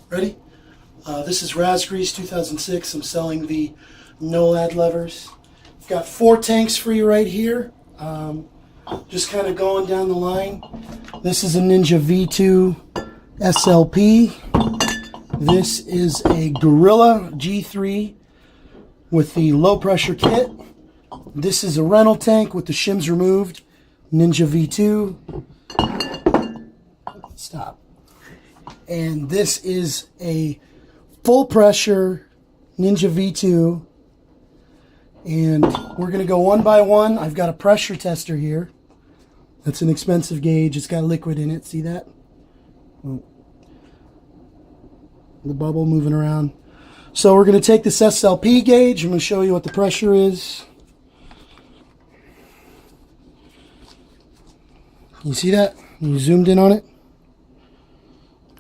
Ready? This is Razgrease 2006. I'm selling the Nollad levers. I've got 4 tanks for you right here. Just kind of going down the line. This is a Ninja V2 SLP. This is a Guerrilla G3 with the low pressure kit. This is a rental tank with the shims removed. Ninja V2. Stop. And this is a full pressure Ninja V2. And we're going to go one by one. I've got a pressure tester here. That's an expensive gauge. It's got liquid in it. See that? The bubble moving around. So we're going to take this SLP gauge. I'm going to show you what the pressure is. You see that? You zoomed in on it?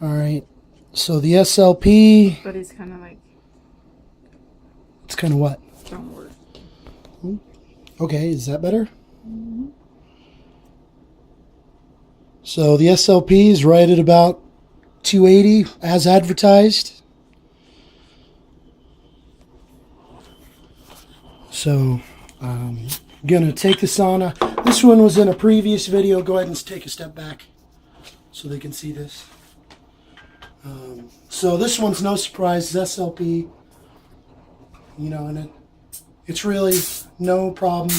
Alright. So the SLP... But it's kind of like... It's kind of what? Downward. Okay, is that better? Mm-hmm. So the SLP is right at about 280 as advertised. So I'm gonna take this on. This one was in a previous video. Go ahead and take a step back so they can see this. So this one's no surprise. It's SLP. You know, and it's really no problem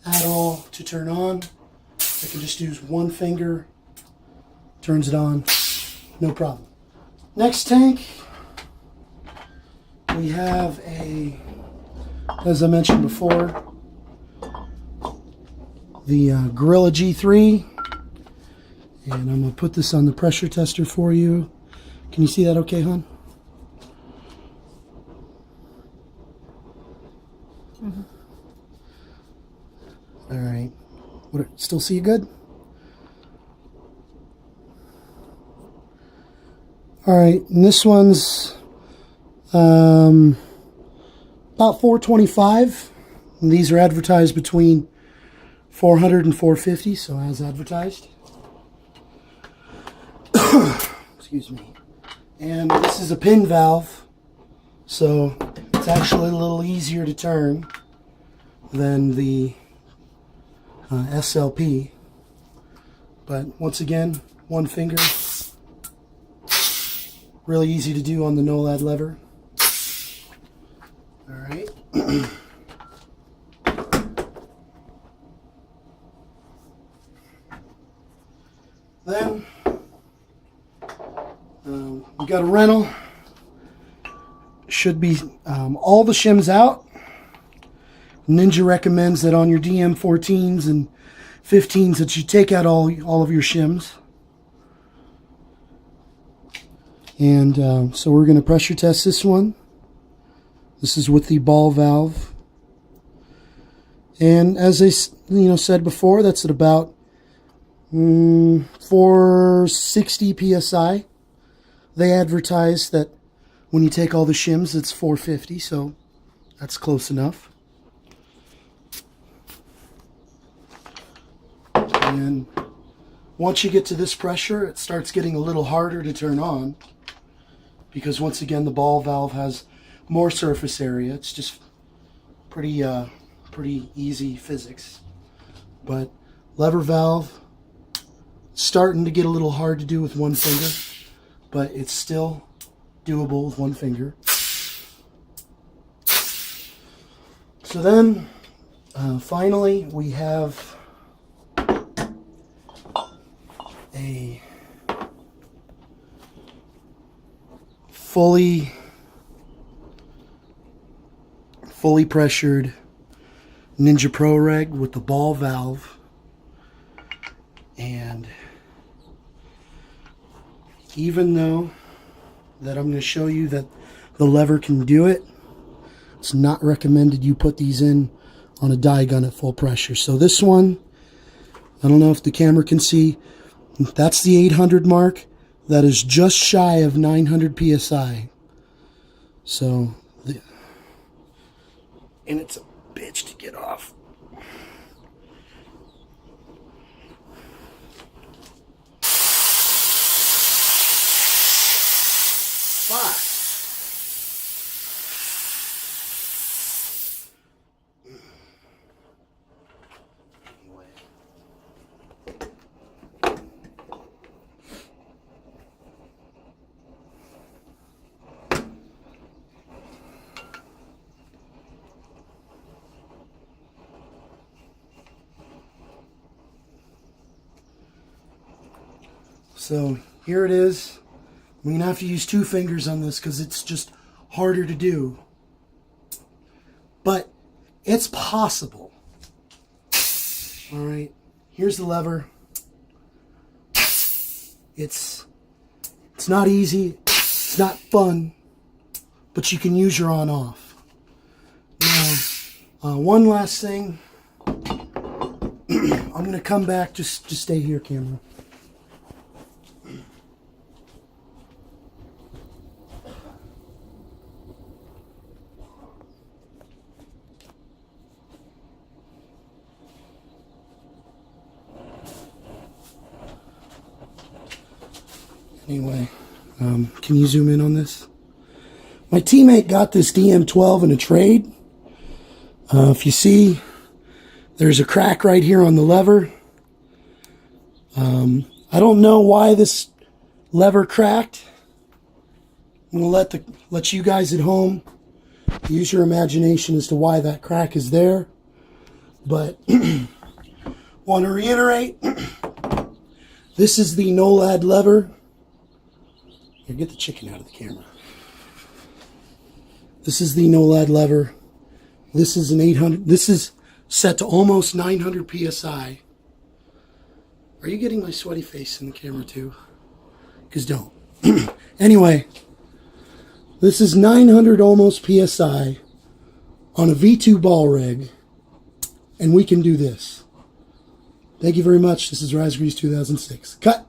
at all to turn on. I can just use one finger, turns it on, no problem. Next tank, we have a, as I mentioned before, the Guerrilla G3, and I'm going to put this on the pressure tester for you. Can you see that okay, hon? Mm-hmm. All right. Still see you good? All right, and this one's about 425. And these are advertised between 400 and 450, so as advertised. Excuse me. And this is a pin valve, so it's actually a little easier to turn than the SLP, but once again, one finger, really easy to do on the Nollad lever. All right. Then we got a rental. Should be all the shims out. Ninja recommends that on your DM14s and 15s that you take out all of your shims. And so we're going to pressure test this one. This is with the ball valve. And as I said before, that's at about 460 psi. They advertise that when you take all the shims, it's 450, so that's close enough. And once you get to this pressure, it starts getting a little harder to turn on, because once again the ball valve has more surface area. It's just pretty easy physics. But lever valve, starting to get a little hard to do with one finger, but it's still doable with one finger. So then finally we have a fully pressured Ninja Pro Reg with the ball valve. And even though that I'm going to show you that the lever can do it, it's not recommended you put these in on a die gun at full pressure. So this one, I don't know if the camera can see, that's the 800 mark. That is just shy of 900 psi. So, and it's a bitch to get off. So here it is. I'm going to have to use 2 fingers on this because it's just harder to do. But it's possible. All right, here's the lever. It's not easy, it's not fun, but you can use your on-off. Now, one last thing. I'm going to come back, just stay here, camera. Anyway, can you zoom in on this? My teammate got this DM12 in a trade. If you see, there's a crack right here on the lever. I don't know why this lever cracked. I'm going to let you guys at home use your imagination as to why that crack is there. But want to reiterate, this is the Nollad lever. Here, get the chicken out of the camera. This is the Nollad lever. This is an 800. This is set to almost 900 psi. Are you getting my sweaty face in the camera too? Because don't. Anyway, this is 900 almost psi on a V2 ball rig, and we can do this. Thank you very much. This is Raz Grease 2006. Cut.